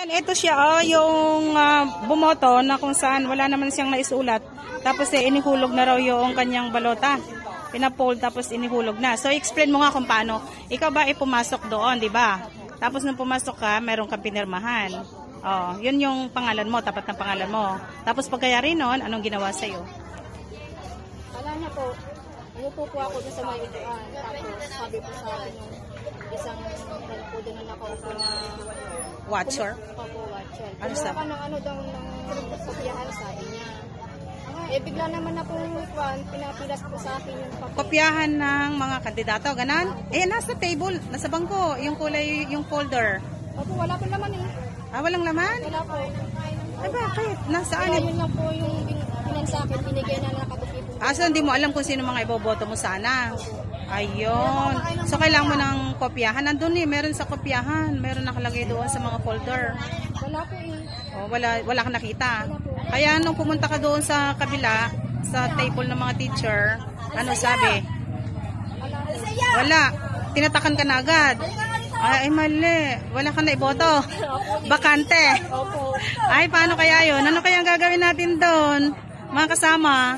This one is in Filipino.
Ayan, ito siya yung bumoto na kung saan wala naman siyang naisulat. Tapos inihulog na raw yung kanyang balota. Pinapold tapos inihulog na. So explain mo nga kung paano. Ikaw ba pumasok doon, di ba? Tapos nung pumasok ka, meron kang pinirmahan. Oh, yun yung pangalan mo, tapat ng pangalan mo. Tapos pagkayari nun, anong ginawa sa'yo? Wala na po. Umupo po ako dun sa may upuan. Tapos sabi po sa akin yung isang po doon na nakaupo na Watcher? Opo, watcher. Ano Kumuha sabi? ka ng ano daw ng kopyahan, sabi niya. Eh bigla naman na po yung upuan, pinapilas po sa akin yung papel. Kopyahan ng mga kandidato, ganan? Eh, nasa table, nasa bangko, yung kulay, yung folder. Opo, wala po naman eh. Ah, walang laman? Wala po. Ay, bakit? Nasaan? Kaya yun lang po yung pinan sa akin, binigay na nakatupi po. Ah, so hindi mo alam kung sino mga iboboto mo sana. Ayun. So kailangan mo ng kopyahan. Nandun meron sa kopyahan. Meron nakalagay doon sa mga folder. Wala po eh. Oh, wala kang nakita. Kaya nung pumunta ka doon sa kabila, sa table ng mga teacher, ano sabi? Wala. Tinatakan ka na agad. Ay, mali. Wala ka na iboto. Bakante. Opo. Ay, paano kaya yun? Ano kaya ang gagawin natin doon? Mga kasama.